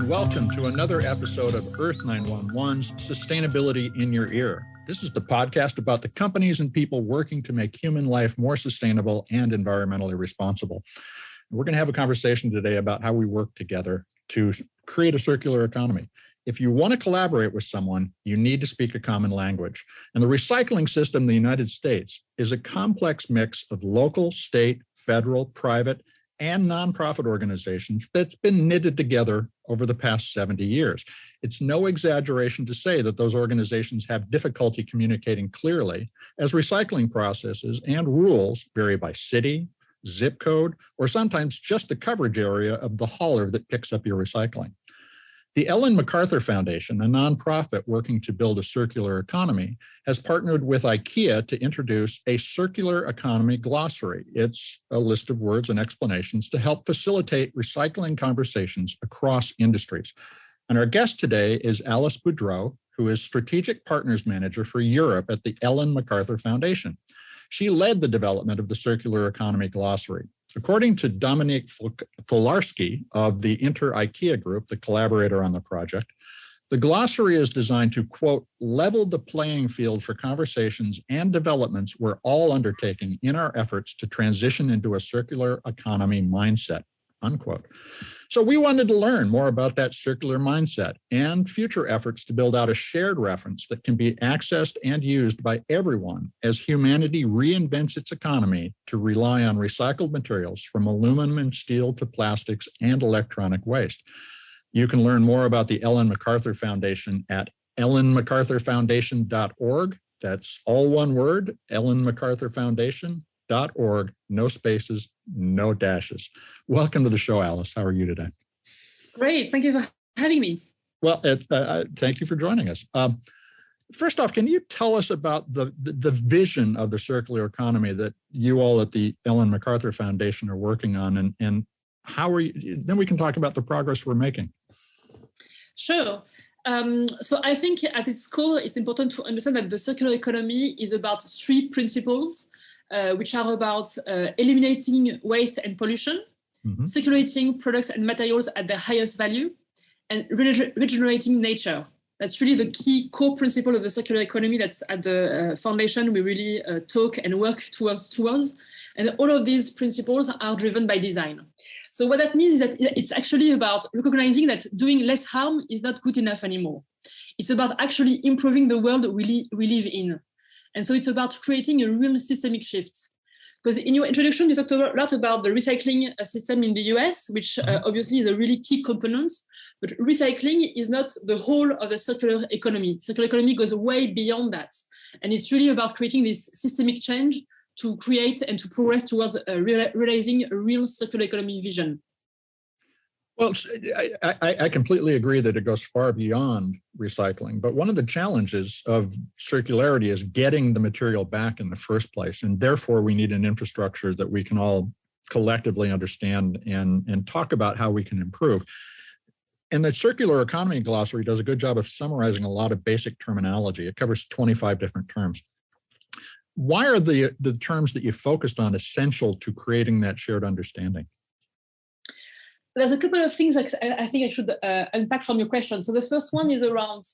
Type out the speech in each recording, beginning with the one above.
and welcome to another episode of Earth911's Sustainability in Your Ear. This is the podcast about the companies and people working to make human life more sustainable and environmentally responsible. We're going to have a conversation today about how we work together to create a circular economy. If you want to collaborate with someone, you need to speak a common language. And the recycling system in the United States is a complex mix of local, state, federal, private, and nonprofit organizations that's been knitted together over the past 70 years. It's no exaggeration to say that those organizations have difficulty communicating clearly, as recycling processes and rules vary by city, zip code, or sometimes just the coverage area of the hauler that picks up your recycling. The Ellen Macarthur Foundation, a nonprofit working to build a circular economy, has partnered with IKEA to introduce a Circular Economy Glossary. It's a list of words and explanations to help facilitate recycling conversations across industries. And our guest today is Alice Bodreau, who is Strategic Partners Manager for Europe at the Ellen Macarthur Foundation. She led the development of the Circular Economy Glossary. According to Dominique Folarski of the Inter-IKEA Group, the collaborator on the project, the glossary is designed to, quote, level the playing field for conversations and developments we're all undertaking in our efforts to transition into a circular economy mindset, unquote. So we wanted to learn more about that circular mindset and future efforts to build out a shared reference that can be accessed and used by everyone as humanity reinvents its economy to rely on recycled materials from aluminum and steel to plastics and electronic waste. You can learn more about the Ellen Macarthur Foundation at ellenmacarthurfoundation.org. That's all one word, Ellen Macarthur Foundation.org, no spaces, no dashes. Welcome to the show, Alice. How are you today? Great. Thank you for having me. Well, thank you for joining us. First off, can you tell us about the vision of the circular economy that you all at the Ellen Macarthur Foundation are working on, and how are you? Then we can talk about the progress we're making. Sure. So I think at its core, it's important to understand that the circular economy is about three principles, which are about eliminating waste and pollution, circulating products and materials at their highest value, and regenerating nature. That's really the key core principle of the circular economy that's at the foundation we really talk and work towards. And all of these principles are driven by design. So what that means is that it's actually about recognizing that doing less harm is not good enough anymore. It's about actually improving the world we live in. And so it's about creating a real systemic shift. Because in your introduction, you talked a lot about the recycling system in the US, which obviously is a really key component. But recycling is not the whole of the circular economy. Circular economy goes way beyond that. And it's really about creating this systemic change to create and to progress towards realizing a real circular economy vision. Well, I completely agree that it goes far beyond recycling, but one of the challenges of circularity is getting the material back in the first place, and therefore we need an infrastructure that we can all collectively understand and talk about how we can improve. And the Circular Economy Glossary does a good job of summarizing a lot of basic terminology. It covers 25 different terms. Why are the terms that you focused on essential to creating that shared understanding? There's a couple of things that I think I should unpack from your question. So the first one is around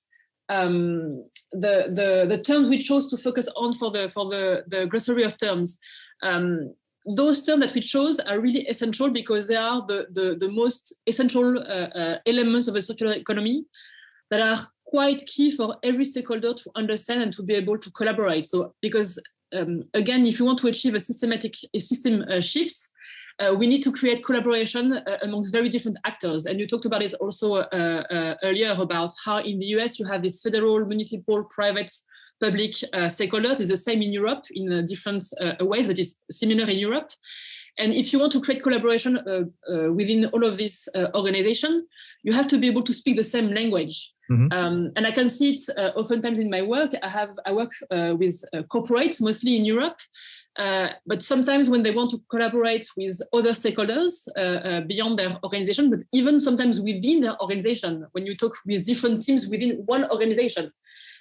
the terms we chose to focus on for the glossary of terms. Those terms that we chose are really essential because they are the most essential elements of a circular economy that are quite key for every stakeholder to understand and to be able to collaborate. So because again, if you want to achieve a system shift, we need to create collaboration amongst very different actors. And you talked about it also earlier about how in the US you have this federal, municipal, private, public stakeholders. It's the same in Europe in different ways, but it's similar in Europe. And if you want to create collaboration within all of this organization, you have to be able to speak the same language. And I can see it oftentimes in my work. I work with corporates, mostly in Europe. But sometimes when they want to collaborate with other stakeholders beyond their organization, but even sometimes within their organization, when you talk with different teams within one organization,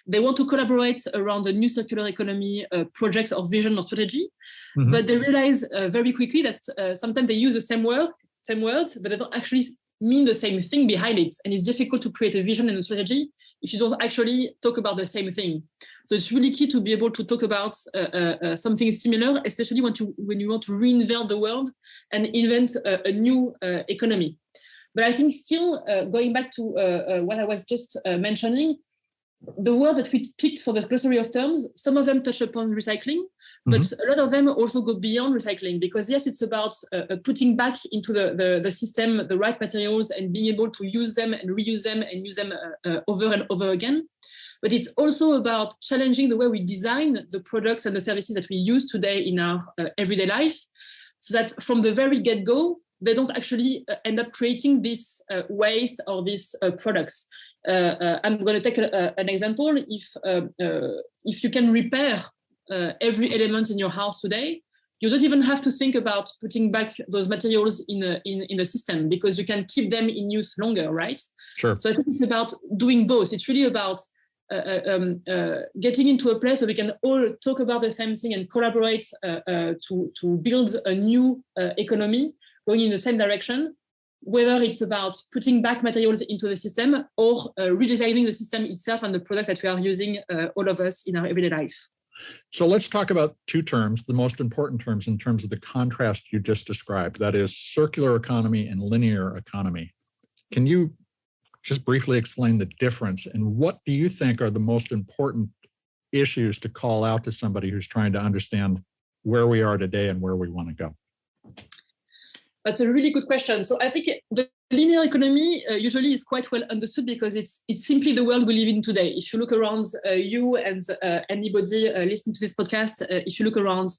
they want to collaborate around the new circular economy projects or vision or strategy. But they realize very quickly that sometimes they use the same word, but they don't actually mean the same thing behind it. And it's difficult to create a vision and a strategy if you don't actually talk about the same thing. So it's really key to be able to talk about something similar, especially when you want to reinvent the world and invent a new economy. But I think still, going back to what I was just mentioning, the word that we picked for the glossary of terms, some of them touch upon recycling, but a lot of them also go beyond recycling, because yes, it's about putting back into the system the right materials and being able to use them and reuse them and use them over and over again. But it's also about challenging the way we design the products and the services that we use today in our everyday life, so that from the very get-go, they don't actually end up creating this waste or these products. I'm going to take an example. If you can repair every element in your house today, you don't even have to think about putting back those materials in the system, because you can keep them in use longer, right? Sure. So I think it's about doing both. It's really about getting into a place where we can all talk about the same thing and collaborate to build a new economy going in the same direction, whether it's about putting back materials into the system or redesigning the system itself and the products that we are using, all of us, in our everyday life. So let's talk about two terms, the most important terms in terms of the contrast you just described. That is circular economy and linear economy. Can you just briefly explain the difference, and what do you think are the most important issues to call out to somebody who's trying to understand where we are today and where we want to go? That's a really good question. So I think the linear economy usually is quite well understood, because it's simply the world we live in today. If you look around you and anybody listening to this podcast, if you look around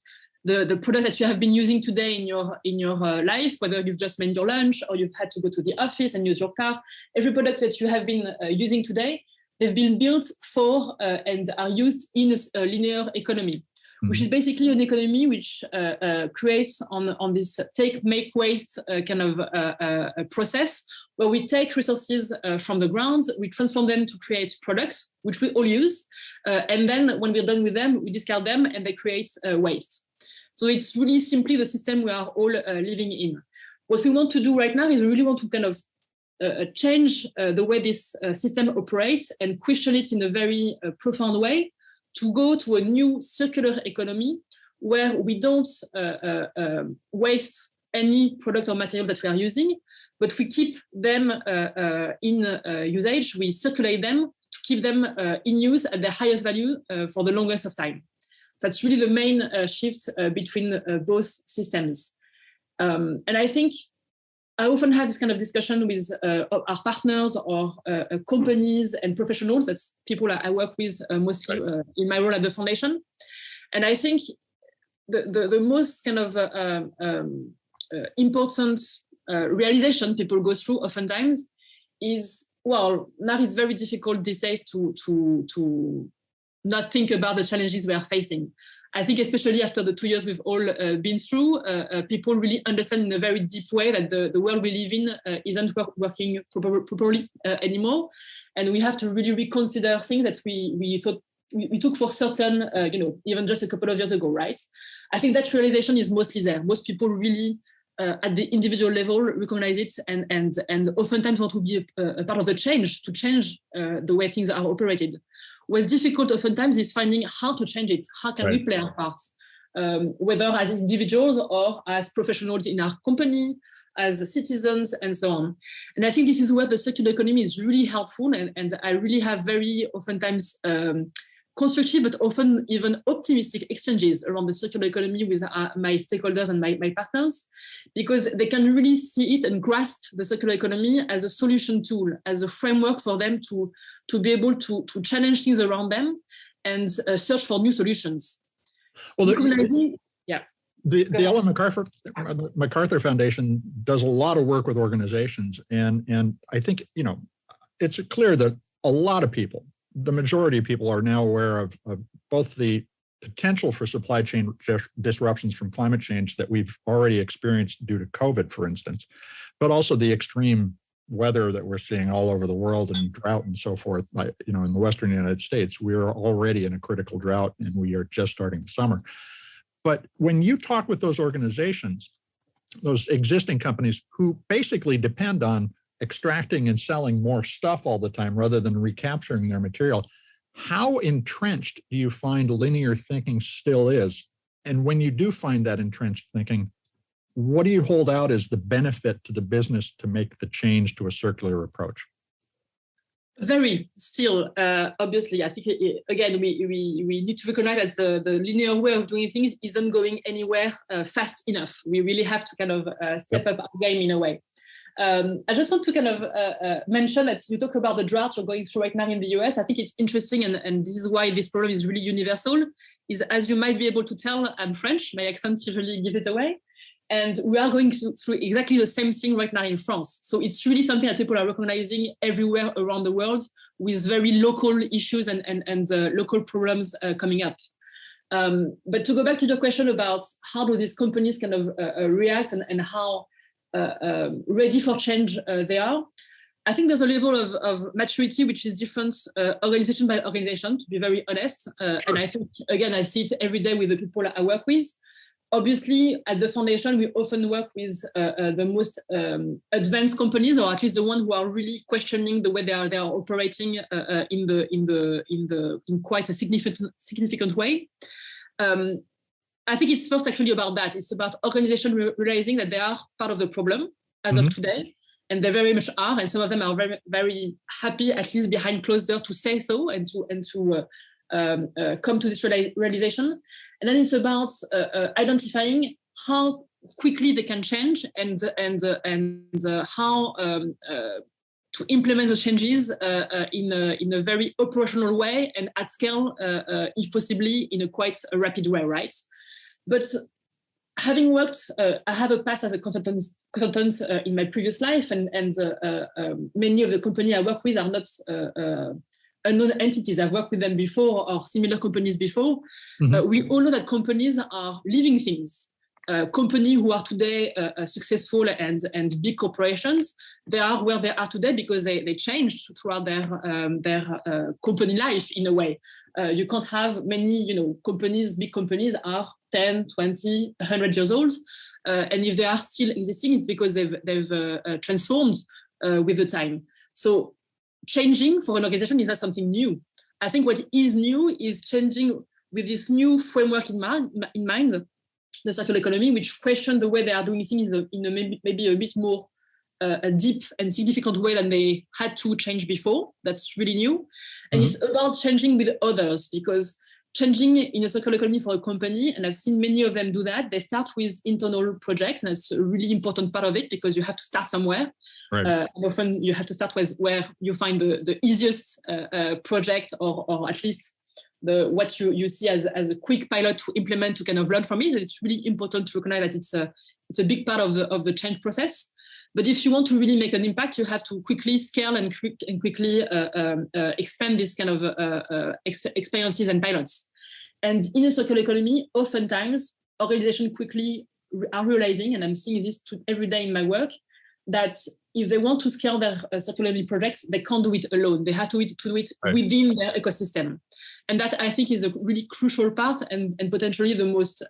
the product that you have been using today in your life, whether you've just made your lunch or you've had to go to the office and use your car, every product that you have been using today, they've been built for and are used in a linear economy, which is basically an economy which creates on this take, make, waste kind of a process, where we take resources from the ground, we transform them to create products, which we all use. And then when we're done with them, we discard them and they create waste. So it's really simply the system we are all living in. What we want to do right now is we really want to kind of change the way this system operates and question it in a very profound way, to go to a new circular economy where we don't waste any product or material that we are using, but we keep them in usage, we circulate them to keep them in use at their highest value for the longest of time. That's really the main shift between both systems. And I think I often have this kind of discussion with our partners or companies and professionals. That's people I work with mostly in my role at the foundation. And I think the most kind of important realization people go through oftentimes is, well, now it's very difficult these days to not think about the challenges we are facing. I think especially after the 2 years we've all been through, people really understand in a very deep way that the world we live in isn't working properly anymore. And we have to really reconsider things that we thought we took for certain, even just a couple of years ago, right? I think that realization is mostly there. Most people really, at the individual level, recognize it and oftentimes want to be a part of the change, to change the way things are operated. What's difficult oftentimes is finding how to change it. How can we play our parts, whether as individuals or as professionals in our company, as citizens, and so on. And I think this is where the circular economy is really helpful. And I really have very oftentimes constructive, but often even optimistic exchanges around the circular economy with my stakeholders and my partners, because they can really see it and grasp the circular economy as a solution tool, as a framework for them to be able to challenge things around them and search for new solutions. Well, the Ellen Macarthur Foundation does a lot of work with organizations, and I think it's clear that a lot of people, the majority of people, are now aware of both the potential for supply chain disruptions from climate change that we've already experienced due to COVID, for instance, but also the extreme weather that we're seeing all over the world and drought and so forth. In the Western United States, we are already in a critical drought and we are just starting the summer. But when you talk with those organizations, those existing companies who basically depend on extracting and selling more stuff all the time rather than recapturing their material. How entrenched do you find linear thinking still is? And when you do find that entrenched thinking, what do you hold out as the benefit to the business to make the change to a circular approach? Very still, obviously, I think, again, we need to recognize that the linear way of doing things isn't going anywhere fast enough. We really have to kind of step up our game in a way. I just want to kind of mention that you talk about the drought you're going through right now in the US. I think it's interesting, and this is why this problem is really universal, is as you might be able to tell, I'm French, my accent usually gives it away. And we are going through exactly the same thing right now in France. So it's really something that people are recognizing everywhere around the world, with very local issues and local problems coming up. But to go back to the question about how do these companies kind of react and how ready for change they are, I think there's a level of maturity which is different organization by organization, to be very honest. Sure. And I think, again, I see it every day with the people I work with. Obviously, at the foundation, we often work with the most advanced companies, or at least the ones who are really questioning the way they are operating in quite a significant way. I think it's first actually about that. It's about organizations realizing that they are part of the problem as of today, and they very much are. And some of them are very, very happy, at least behind closed doors, to say so and to come to this realization. And then it's about identifying how quickly they can change and how to implement those changes in a very operational way and at scale, if possibly in a quite rapid way, right? But having worked, I have a past as a consultant in my previous life, and many of the companies I work with are not unknown entities. I've worked with them before, or similar companies before. We all know that companies are living things. Companies who are today successful and big corporations, they are where they are today because they changed throughout their company life in a way. You can't have many, companies, big companies are 10, 20, 100 years old. And if they are still existing, it's because they've transformed with the time. So changing for an organization is not something new. I think what is new is changing with this new framework in mind, the circular economy, which question the way they are doing things in a maybe a bit more a deep and significant way than they had to change before. That's really new. And it's about changing with others, because changing in a circular economy for a company, and I've seen many of them do that, they start with internal projects, and that's a really important part of it, because you have to start somewhere. Right. And often you have to start with where you find the easiest project, or at least what you see as a quick pilot to implement, to kind of learn from it. It's really important to recognize that it's a big part of the change process. But if you want to really make an impact, you have to quickly scale and quickly expand this kind of experiences and pilots. And in a circular economy, oftentimes organizations quickly are realizing, and I'm seeing this every day in my work, that if they want to scale their circular economy projects, they can't do it alone. They have to do it right within their ecosystem. And that, I think, is a really crucial part and potentially the most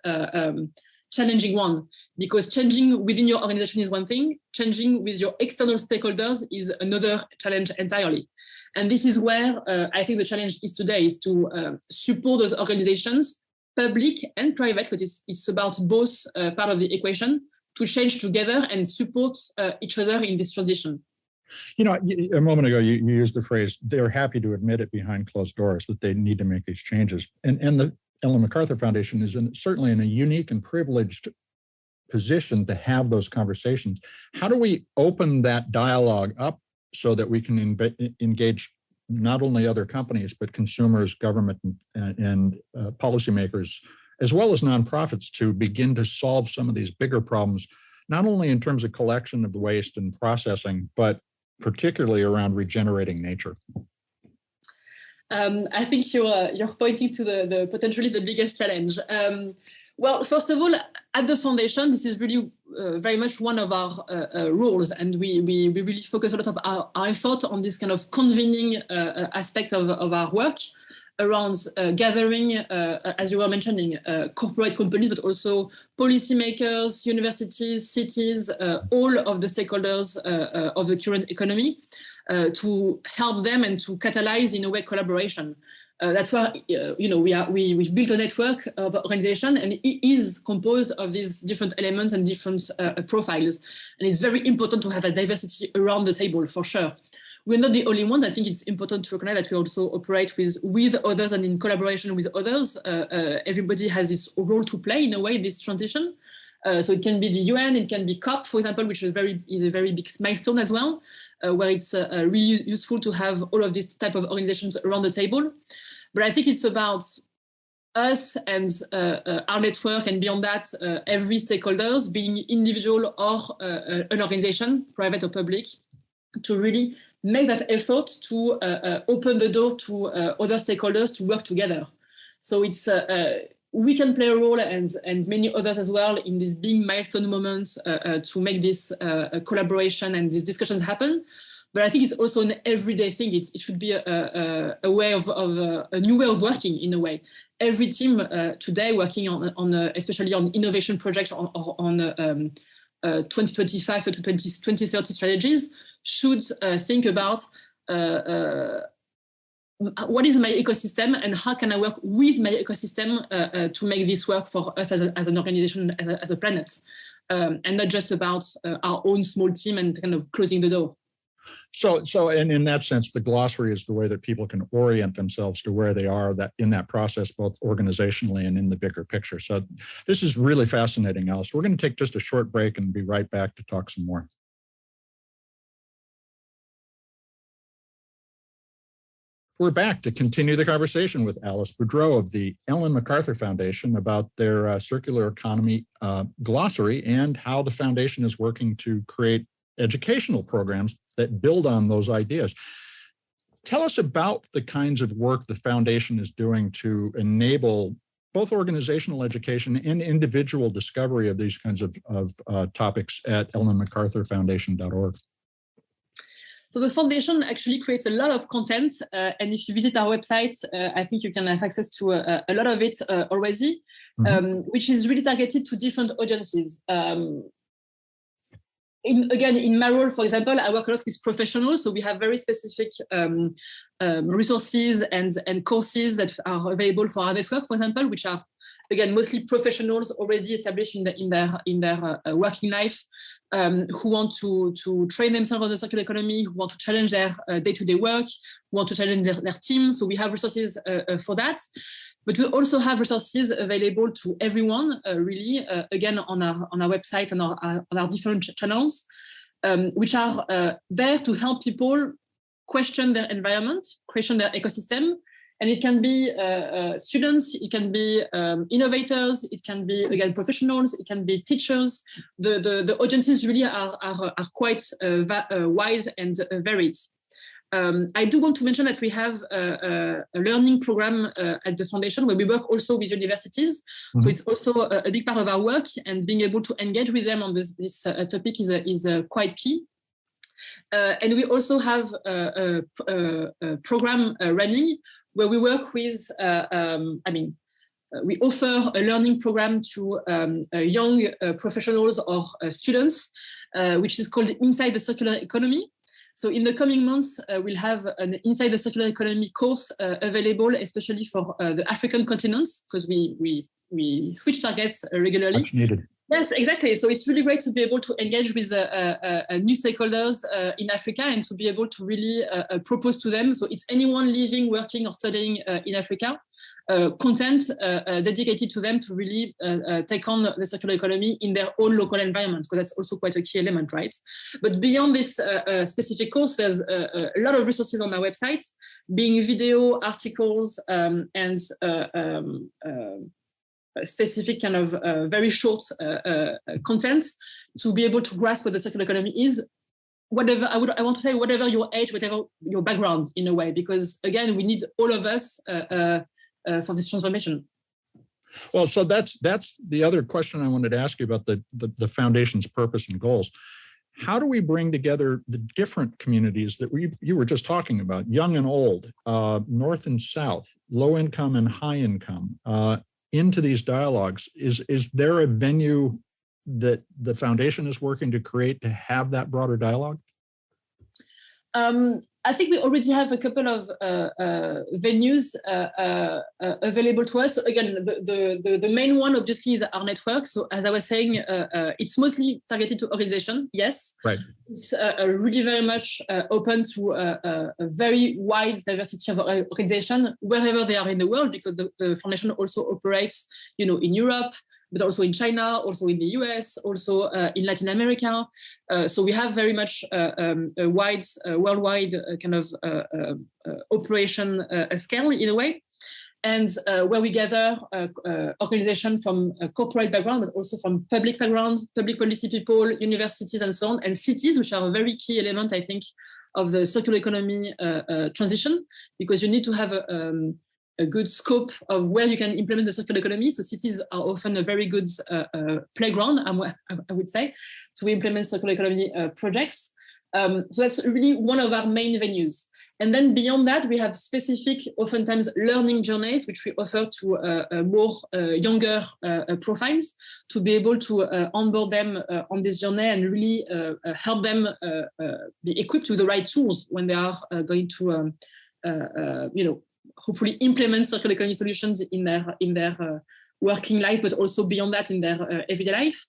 challenging one, because changing within your organization is one thing, changing with your external stakeholders is another challenge entirely. And this is where I think the challenge is today, is to support those organizations, public and private, because it's about both part of the equation, to change together and support each other in this transition. A moment ago, you used the phrase, they're happy to admit it behind closed doors that they need to make these changes. And the Ellen Macarthur Foundation is certainly in a unique and privileged position to have those conversations. How do we open that dialogue up so that we can engage not only other companies, but consumers, government, and policymakers, as well as nonprofits, to begin to solve some of these bigger problems, not only in terms of collection of the waste and processing, but particularly around regenerating nature? I think you're pointing to the potentially the biggest challenge. Well, first of all, at the foundation, this is really very much one of our roles, and we really focus a lot of our effort on this kind of convening aspect of our work. around gathering, as you were mentioning, corporate companies, but also policymakers, universities, cities, all of the stakeholders of the current economy to help them and to catalyze, in a way, collaboration. That's why we've built a network of organization, and it is composed of these different elements and different profiles. And it's very important to have a diversity around the table, for sure. We're not the only ones. I think it's important to recognize that we also operate with others and in collaboration with others. Everybody has this role to play, in a way, in this transition. So it can be the UN, it can be COP, for example, which is a very big milestone as well, where it's really useful to have all of these type of organizations around the table. But I think it's about us and our network, and beyond that, every stakeholders, being individual or an organization, private or public, to really make that effort to open the door to other stakeholders to work together. So it's we can play a role, and many others as well, in this big milestone moment to make this collaboration and these discussions happen. But I think it's also an everyday thing. It should be a way of a new way of working, in a way. Every team today working on especially on innovation projects on 2025 to 2030 strategies should think about what is my ecosystem and how can I work with my ecosystem to make this work for us as an organization, as a planet, and not just about our own small team and kind of closing the door. So, and in that sense, the glossary is the way that people can orient themselves to where they are in that process, both organizationally and in the bigger picture. So this is really fascinating, Alice. We're going to take just a short break and be right back to talk some more. We're back to continue the conversation with Alice Bodreau of the Ellen Macarthur Foundation about their Circular Economy Glossary and how the foundation is working to create educational programs that build on those ideas. Tell us about the kinds of work the foundation is doing to enable both organizational education and individual discovery of these kinds of topics at ellenmacarthurfoundation.org. So the foundation actually creates a lot of content, and if you visit our website, I think you can have access to a lot of it already, which is really targeted to different audiences. In my role, for example, I work a lot with professionals, so we have very specific resources and courses that are available for our network, for example, which are, again, mostly professionals already established in their working life, who want to train themselves on the circular economy, who want to challenge their day-to-day work, who want to challenge their team. So we have resources for that. But we also have resources available to everyone, really, again, on our website and on our different channels, which are there to help people question their environment, question their ecosystem. And it can be students, it can be innovators, it can be, again, professionals, it can be teachers. The audiences really are quite wide and varied. I do want to mention that we have a learning program at the foundation where we work also with universities. Mm-hmm. So it's also a big part of our work, and being able to engage with them on this topic is quite key. And we also have a program running where we work with, we offer a learning program to young professionals or students, which is called Inside the Circular Economy. So in the coming months, we'll have an Inside the Circular Economy course available, especially for the African continent, because we switch targets regularly. Much needed. Yes, exactly. So it's really great to be able to engage with new stakeholders in Africa and to be able to really propose to them. So it's anyone living, working, or studying in Africa. Content dedicated to them to really take on the circular economy in their own local environment, because that's also quite a key element, right? But beyond this specific course, there's a lot of resources on our website, being video, articles, and specific kind of very short content to be able to grasp what the circular economy is. Whatever I want to say, whatever your age, whatever your background, in a way, because again, we need all of us for this transformation. Well, so that's the other question I wanted to ask you about the foundation's purpose and goals. how do we bring together the different communities that you were just talking about, young and old, north and south, low income and high income, into these dialogues? Is there a venue that the foundation is working to create to have that broader dialogue? I think we already have a couple of venues available to us. So again, the main one obviously is our network. So as I was saying, it's mostly targeted to organization. Yes, right. It's really very much open to a very wide diversity of organization wherever they are in the world, because the foundation also operates, in Europe, but also in China, also in the US, also in Latin America. So we have very much a wide, worldwide kind of operation scale in a way. And where we gather organizations from a corporate background, but also from public background, public policy people, universities, and so on, and cities, which are a very key element, I think, of the circular economy transition, because you need to have a good scope of where you can implement the circular economy. So cities are often a very good playground, I would say, to implement circular economy projects. So that's really one of our main venues. And then beyond that, we have specific, oftentimes, learning journeys, which we offer to more younger profiles, to be able to onboard them on this journey and really help them be equipped with the right tools when they are going to, hopefully implement circular economy solutions in their working life, but also beyond that in their everyday life.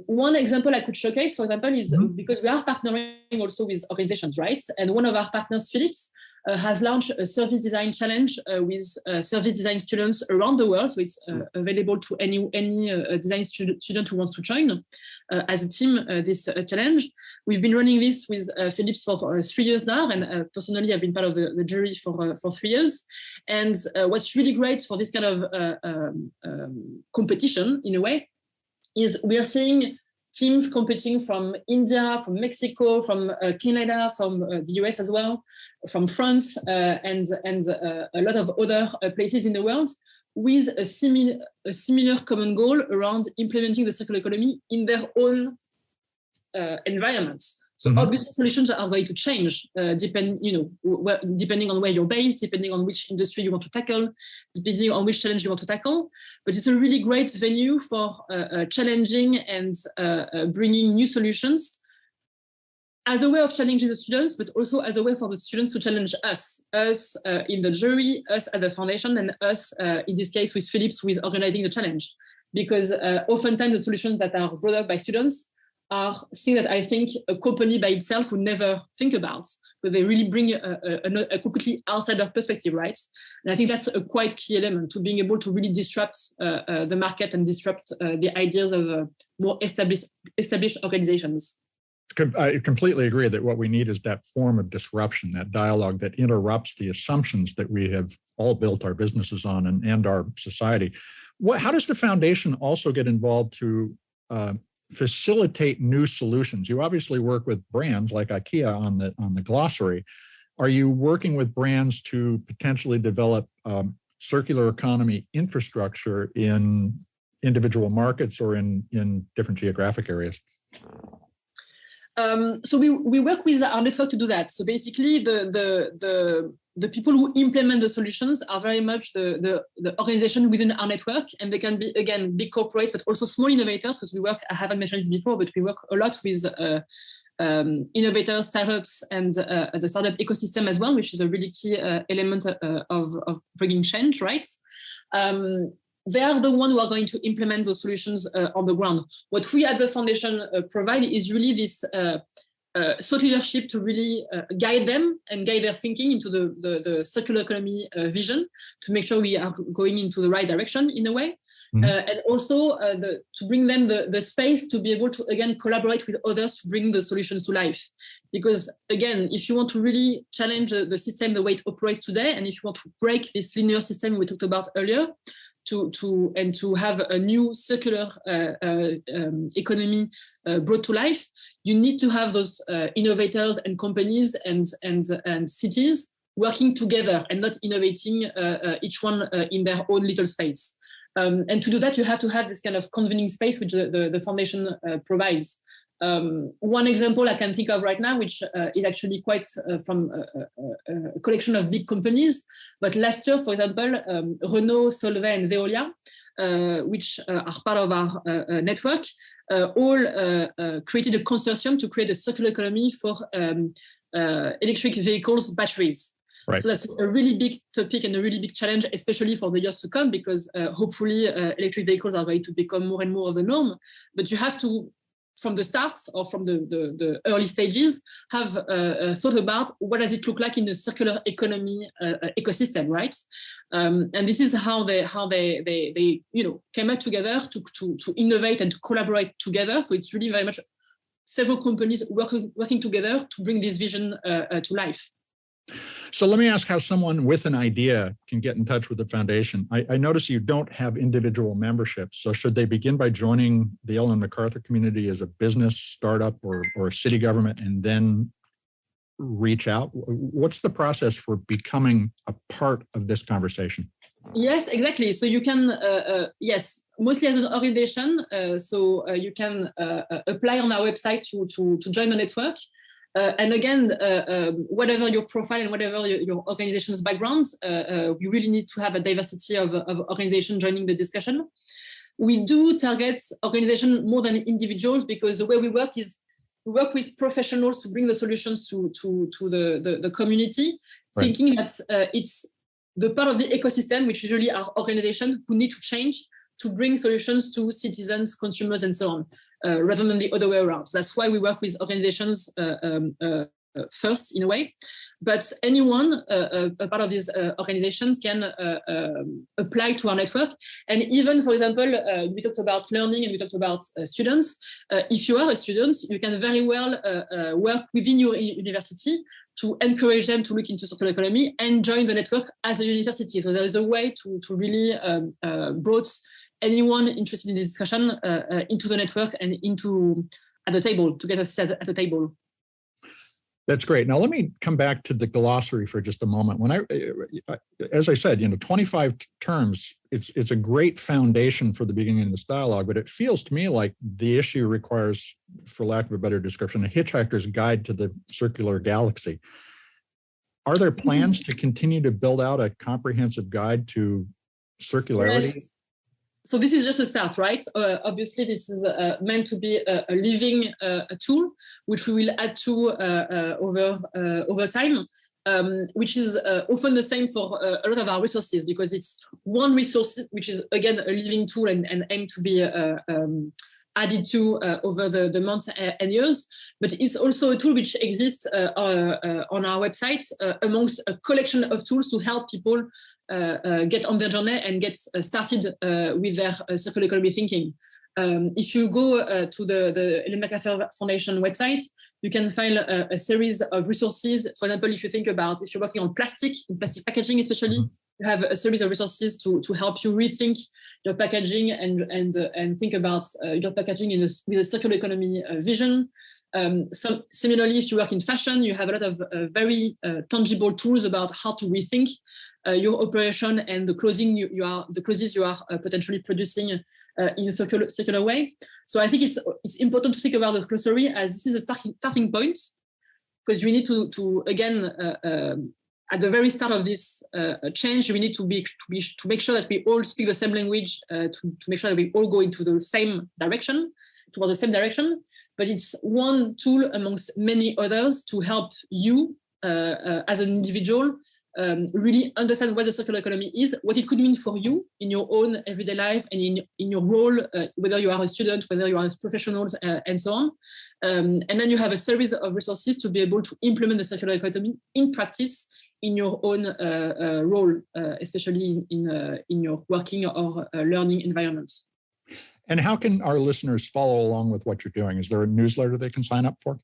One example I could showcase, for example, is because we are partnering also with organizations, right? And one of our partners, Philips, has launched a service design challenge with service design students around the world. So it's available to any design student who wants to join as a team this challenge. We've been running this with Philips for 3 years now, and personally, I've been part of the jury for 3 years. And what's really great for this kind of competition, in a way, is we are seeing teams competing from India, from Mexico, from Canada, from the US as well, from France, and a lot of other places in the world, with a similar common goal around implementing the circular economy in their own environments. So obviously solutions are going to change depending on where you're based, depending on which industry you want to tackle, depending on which challenge you want to tackle. But it's a really great venue for challenging and bringing new solutions as a way of challenging the students, but also as a way for the students to challenge us in the jury, us at the foundation, and us, in this case, with Philips, with organizing the challenge. Because oftentimes the solutions that are brought up by students are things that I think a company by itself would never think about, but they really bring a completely outsider perspective, right? And I think that's a quite key element to being able to really disrupt the market and disrupt the ideas of more established organizations. I completely agree that what we need is that form of disruption, that dialogue that interrupts the assumptions that we have all built our businesses on and our society. How does the foundation also get involved to facilitate new solutions? You obviously work with brands like IKEA on the glossary. Are you working with brands to potentially develop circular economy infrastructure in individual markets or in different geographic areas? So we work with our network to do that. So basically, the people who implement the solutions are very much the organization within our network, and they can be, again, big corporates, but also small innovators, because we work, I haven't mentioned it before, but we work a lot with innovators, startups, and the startup ecosystem as well, which is a really key element of bringing change, right? They are the ones who are going to implement those solutions on the ground. What we at the foundation provide is really this thought leadership to really guide them and guide their thinking into the circular economy vision, to make sure we are going into the right direction in a way. And also to bring them the space to be able to, again, collaborate with others to bring the solutions to life. Because, again, if you want to really challenge the system, the way it operates today, and if you want to break this linear system we talked about earlier, to have a new circular economy brought to life, you need to have those innovators and companies and cities working together and not innovating each one in their own little space. And to do that, you have to have this kind of convening space which the foundation provides. One example I can think of right now, which is actually quite from a collection of big companies. But last year, for example, Renault, Solvay, and Veolia, which are part of our network, all created a consortium to create a circular economy for electric vehicles batteries. Right. So that's a really big topic and a really big challenge, especially for the years to come, because hopefully electric vehicles are going to become more and more of the norm. But you have to, from the start or from the early stages, have thought about what does it look like in the circular economy ecosystem, right? And this is how they came out together to innovate and to collaborate together. So it's really very much several companies working together to bring this vision to life. So let me ask how someone with an idea can get in touch with the foundation. I notice you don't have individual memberships. So should they begin by joining the Ellen Macarthur community as a business, startup, or city government, and then reach out? What's the process for becoming a part of this conversation? Yes, exactly. So you can, mostly as an organization. So you can apply on our website to join the network. And again, whatever your profile and whatever your organization's background, we really need to have a diversity of organizations joining the discussion. We do target organizations more than individuals, because the way we work is we work with professionals to bring the solutions to the community, right, thinking that it's the part of the ecosystem, which usually are organizations who need to change to bring solutions to citizens, consumers, and so on, rather than the other way around. So that's why we work with organizations first, in a way. But anyone, a part of these organizations, can apply to our network. And even, for example, we talked about learning and we talked about students. If you are a student, you can very well work within your university to encourage them to look into circular economy and join the network as a university. So there is a way to really brought anyone interested in this discussion into the network and at the table, to get us at the table. That's great. Now, let me come back to the glossary for just a moment. As I said, 25 terms, it's a great foundation for the beginning of this dialogue, but it feels to me like the issue requires, for lack of a better description, a hitchhiker's guide to the circular galaxy. Are there plans to continue to build out a comprehensive guide to circularity? Yes. So this is just a start, right? Obviously, this is meant to be a living tool, which we will add to over time, which is often the same for a lot of our resources, because it's one resource, which is, again, a living tool and aimed to be added to over the months and years. But it's also a tool which exists on our website amongst a collection of tools to help people get on their journey and get started with their circular economy thinking. If you go to the Ellen Macarthur Foundation website, you can find a series of resources. For example, if you're working on plastic, in plastic packaging especially, you have a series of resources to help you rethink your packaging and think about your packaging with a circular economy vision. Similarly, if you work in fashion, you have a lot of very tangible tools about how to rethink your operation and the clothes you are potentially producing in a circular way. So I think it's important to think about the glossary as this is a starting point, because we need to again at the very start of this change, we need to make sure that we all speak the same language, to make sure that we all go into the same direction, towards the same direction. But it's one tool amongst many others to help you as an individual really understand what the circular economy is, what it could mean for you in your own everyday life and in your role, whether you are a student, whether you are professionals, and so on. And then you have a series of resources to be able to implement the circular economy in practice in your own role, especially in your working or learning environment. And how can our listeners follow along with what you're doing? Is there a newsletter they can sign up for?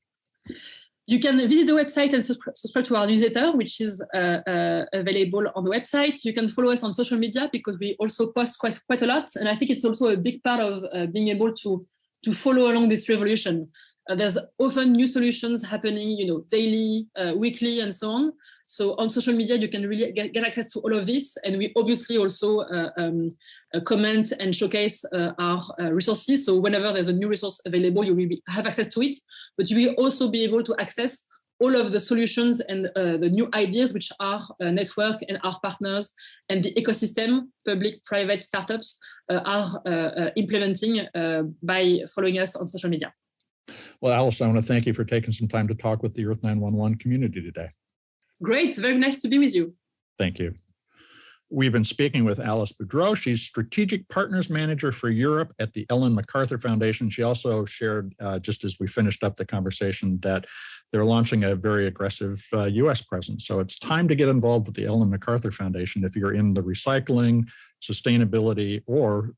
You can visit the website and subscribe to our newsletter, which is available on the website. You can follow us on social media, because we also post quite a lot. And I think it's also a big part of being able to follow along this revolution. There's often new solutions happening, daily, weekly, and so on. So on social media, you can really get access to all of this. And we obviously also comment and showcase our resources. So whenever there's a new resource available, you will have access to it. But you will also be able to access all of the solutions and the new ideas which our network and our partners and the ecosystem, public, private, startups are implementing by following us on social media. Well, Alice, I want to thank you for taking some time to talk with the Earth911 community today. Great. Very nice to be with you. Thank you. We've been speaking with Alice Bodreau. She's Strategic Partners Manager for Europe at the Ellen Macarthur Foundation. She also shared, just as we finished up the conversation, that they're launching a very aggressive U.S. presence. So it's time to get involved with the Ellen Macarthur Foundation if you're in the recycling, sustainability, or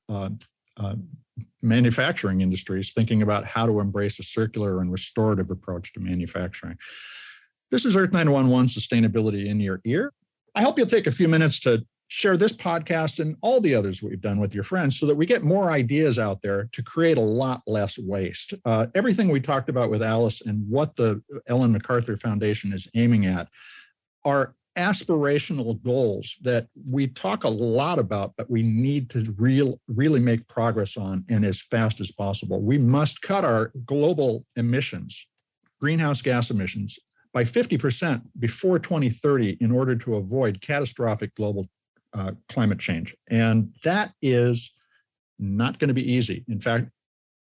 manufacturing industries, thinking about how to embrace a circular and restorative approach to manufacturing. This is Earth911 Sustainability in Your Ear. I hope you'll take a few minutes to share this podcast and all the others we've done with your friends so that we get more ideas out there to create a lot less waste. Everything we talked about with Alice and what the Ellen Macarthur Foundation is aiming at are aspirational goals that we talk a lot about, but we need to really make progress on, and as fast as possible. We must cut our global emissions, greenhouse gas emissions, by 50% before 2030 in order to avoid catastrophic global climate change. And that is not going to be easy. In fact,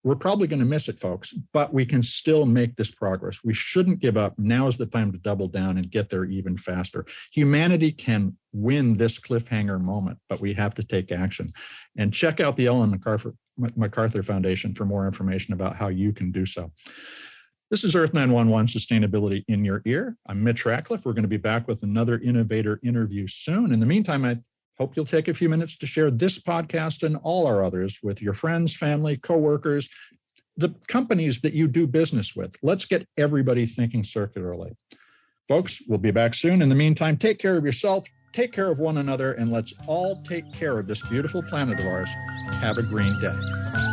we're probably going to miss it, folks, but we can still make this progress. We shouldn't give up. Now is the time to double down and get there even faster. Humanity can win this cliffhanger moment, but we have to take action. And check out the Ellen Macarthur Foundation for more information about how you can do so. This is Earth911 Sustainability in Your Ear. I'm Mitch Ratcliffe. We're going to be back with another innovator interview soon. In the meantime, I hope you'll take a few minutes to share this podcast and all our others with your friends, family, coworkers, the companies that you do business with. Let's get everybody thinking circularly. Folks, we'll be back soon. In the meantime, take care of yourself, take care of one another, and let's all take care of this beautiful planet of ours. Have a green day.